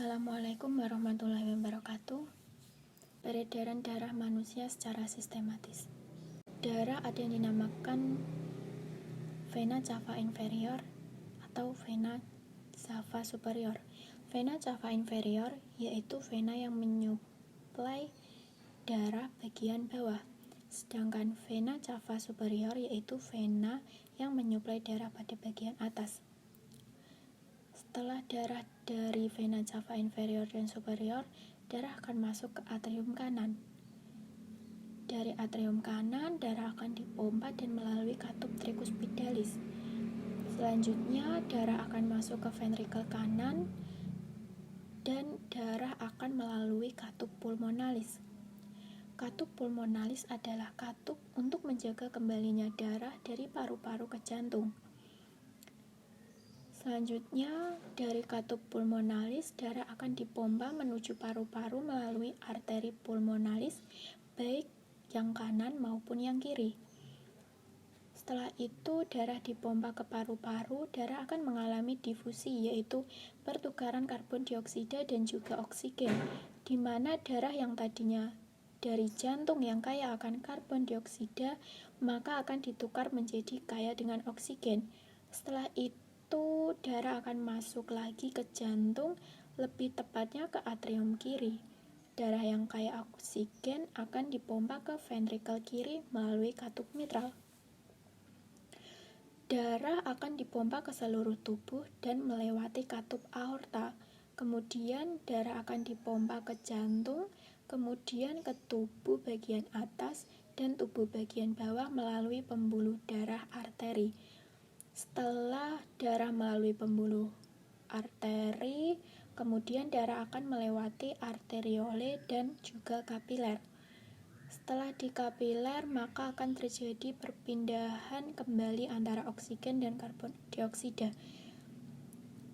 Assalamualaikum warahmatullahi wabarakatuh. Peredaran darah manusia secara sistematis. Darah ada yang dinamakan vena cava inferior atau vena cava superior. Vena cava inferior yaitu vena yang menyuplai darah bagian bawah, sedangkan vena cava superior yaitu vena yang menyuplai darah pada bagian atas. Setelah darah dari vena cava inferior dan superior, darah akan masuk ke atrium kanan. Dari atrium kanan, darah akan dipompa dan melalui katup tricuspidalis. Selanjutnya, darah akan masuk ke ventrikel kanan dan darah akan melalui katup pulmonalis. Katup pulmonalis adalah katup untuk menjaga kembalinya darah dari paru-paru ke jantung. Selanjutnya, dari katup pulmonalis, darah akan dipompa menuju paru-paru melalui arteri pulmonalis, baik yang kanan maupun yang kiri. Setelah itu, darah dipompa ke paru-paru, darah akan mengalami difusi, yaitu pertukaran karbon dioksida dan juga oksigen, di mana darah yang tadinya dari jantung yang kaya akan karbon dioksida, maka akan ditukar menjadi kaya dengan oksigen. Setelah itu, darah akan masuk lagi ke jantung, lebih tepatnya ke atrium kiri. Darah yang kaya oksigen akan dipompa ke ventrikel kiri melalui katup mitral. Darah akan dipompa ke seluruh tubuh dan melewati katup aorta. Kemudian darah akan dipompa ke jantung, kemudian ke tubuh bagian atas dan tubuh bagian bawah melalui pembuluh darah arteri. Setelah darah melalui pembuluh arteri, kemudian darah akan melewati arteriole dan juga kapiler. Setelah di kapiler, maka akan terjadi perpindahan kembali antara oksigen dan karbon dioksida.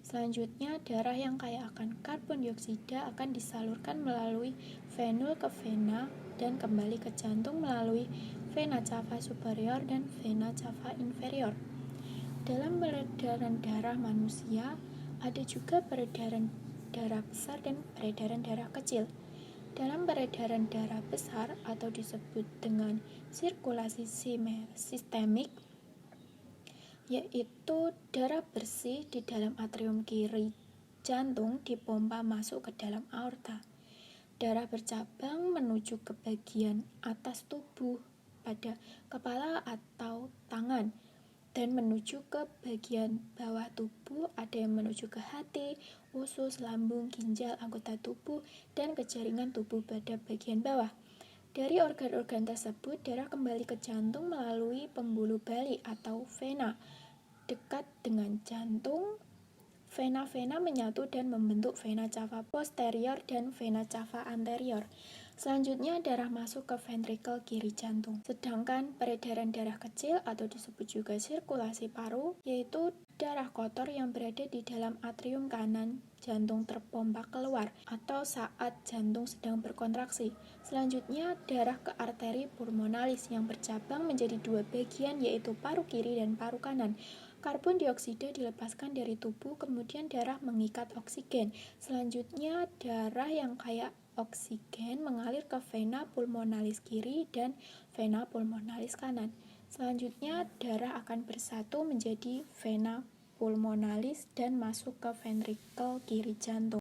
Selanjutnya, darah yang kaya akan karbon dioksida akan disalurkan melalui venul ke vena dan kembali ke jantung melalui vena cava superior dan vena cava inferior. Dalam peredaran darah manusia, ada juga peredaran darah besar dan peredaran darah kecil. Dalam peredaran darah besar atau disebut dengan sirkulasi sistemik, yaitu darah bersih di dalam atrium kiri jantung dipompa masuk ke dalam aorta. Darah bercabang menuju ke bagian atas tubuh pada kepala atau tangan, dan menuju ke bagian bawah tubuh, ada yang menuju ke hati, usus, lambung, ginjal, anggota tubuh, dan ke jaringan tubuh pada bagian bawah. Dari organ-organ tersebut, darah kembali ke jantung melalui pembuluh balik atau vena. Dekat dengan jantung, vena-vena menyatu dan membentuk vena cava posterior dan vena cava anterior. Selanjutnya, darah masuk ke ventrikel kiri jantung. Sedangkan peredaran darah kecil atau disebut juga sirkulasi paru, yaitu darah kotor yang berada di dalam atrium kanan jantung terpompa keluar atau saat jantung sedang berkontraksi. Selanjutnya, darah ke arteri pulmonalis yang bercabang menjadi dua bagian, yaitu paru kiri dan paru kanan. Karbon dioksida dilepaskan dari tubuh, kemudian darah mengikat oksigen. Selanjutnya, darah yang kaya oksigen mengalir ke vena pulmonalis kiri dan vena pulmonalis kanan. Selanjutnya, darah akan bersatu menjadi vena pulmonalis dan masuk ke ventrikel kiri jantung.